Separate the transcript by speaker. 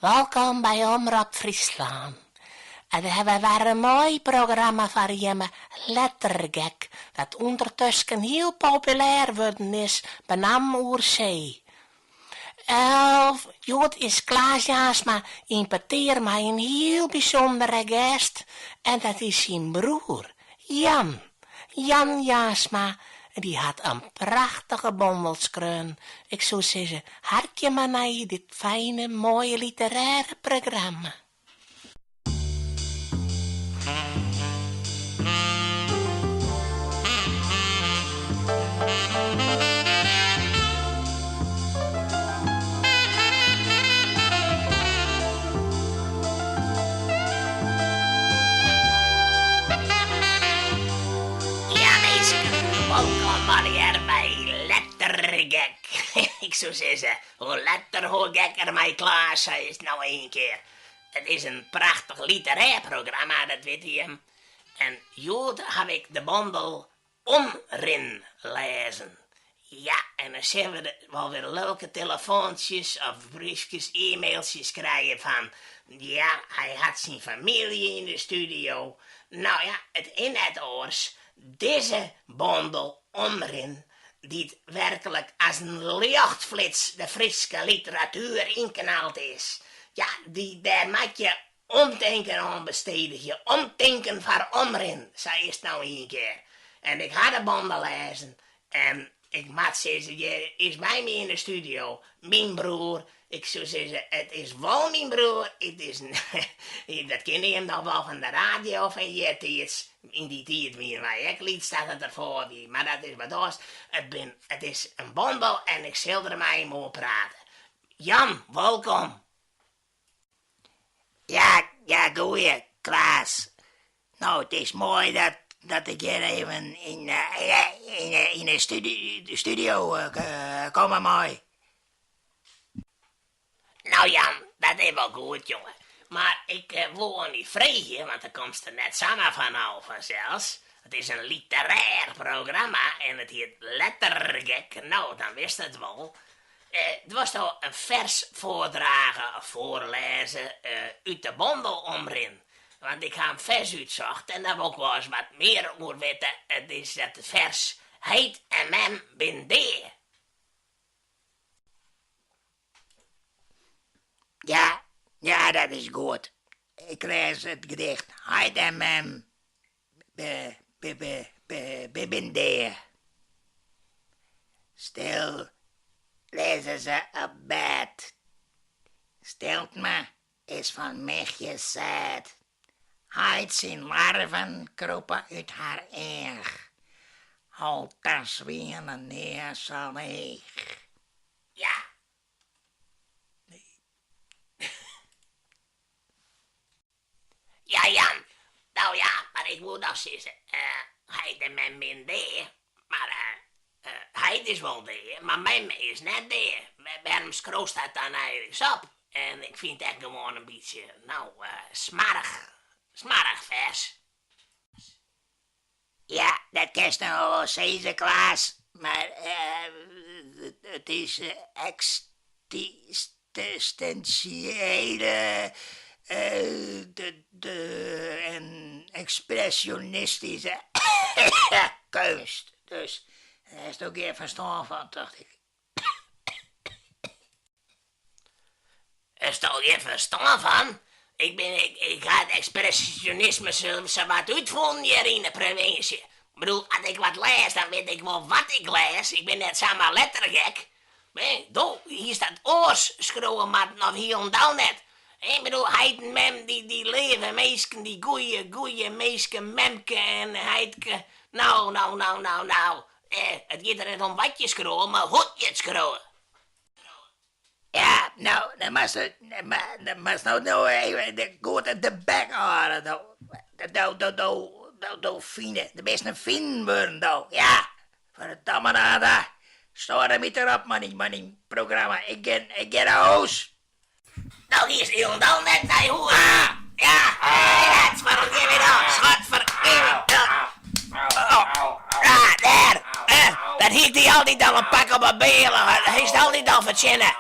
Speaker 1: Welkom bij Omroep Friesland. En we hebben weer een mooi programma voor je lettergek, dat ondertussen heel populair geworden is, benam Oerzee. Jood is Klaas Jaasma importeer mij een heel bijzondere gast, en dat is zijn broer, Jan. Jan Jaasma, die had een prachtige bondelskreun. Ik zou zeggen, hartje maar naar dit fijne, mooie literaire programma.
Speaker 2: Welkom maar bij lettergek. Ik zou zeggen, hoe letter, hoe gekker mijn Klaas is nou een keer. Het is een prachtig literair programma, dat weet je. En Jood heb ik de bundel Omrin lezen. Ja, en dan zien we wel weer leuke telefoontjes of briefjes, e-mailtjes krijgen van... Ja, hij had zijn familie in de studio. Nou ja, het in het oors... Deze bundel Omrin, die werkelijk als een lichtflits de Friese literatuur inkanaald is. Ja, daar maak je omdenken aan besteden. Je omdenken voor Omrin, zei is nou een keer. En ik had de bundel lezen en ik moet zeggen, je is bij me in de studio, mijn broer. Ik zou zeggen, het is wel mijn broer. Het is dat ken je hem nog wel van de radio van je tijd. In die tijd weer waar ik liet staat het ervoor. Maar dat is wat anders. Het is een bundel en ik zal er mij mee praten. Jan, welkom.
Speaker 3: Ja, goeie, Klaas. Nou, het is mooi dat ik hier even in de studio kom, mooi.
Speaker 2: Nou Jan, dat is wel goed, jongen. Maar ik wil niet vragen, want er komt er net samen vanzelfs. Het is een literair programma en het heet lettergek. Nou, dan wist het wel. Het was toch een vers voordragen of voorlezen uit de bundel Omrin. Want ik ga een vers uitzocht en daar wil ik wel eens wat meer over weten. Het is dat vers heet en mem bin dee.
Speaker 3: Ja, dat is goed. Ik lees het gedicht. Heid en mem ben daar. Stil lezen ze op bed. Stilt me is van mij gezet. Heid zijn larven kropen uit haar eeg. Houd daar zwieren neer zo leeg.
Speaker 2: Ja. Ja, Jan. Nou ja, maar ik moet nog zeggen, hij de mem bin daar, maar hij is wel daar, maar mem is net daar. Waarom scroost dat dan eigenlijk op? En ik vind dat gewoon een beetje, smarig vers.
Speaker 3: Ja, dat kan je nou wel zeggen, Klaas. Maar het is existentiële... en expressionistische kunst. Dus daar is het ook even verstaan van, dacht ik.
Speaker 2: Er staat je verstaan van? Ik ga het expressionisme zo wat uitvoeren hier in de provincie. Ik bedoel, als ik wat lees, dan weet ik wel wat ik lees. Ik ben net samen lettergek. Hier staat oors schreeuwen, maar nog heel en dan net. Ik bedoel, hij mem, die leven meesken, die goeie meesken, memke en heidke. Nou. Het gaat er niet om wat je schreeuwen, maar hoe je het schreeuwen.
Speaker 3: Ja, nou, dan moest nou even goed de bek houden. Dat fine, de beste fin worden, nou. Ja, verdamme nada. Stoor hem niet erop, man, programma. Ik ga naar huis.
Speaker 2: Nou, hier is heel dan net naar hoe. Ja, dat vergeef me dan. Schat, vergeef me dan. Daar. Dat hield hij altijd al een pak op mijn benen. Hij is altijd al verzinnen.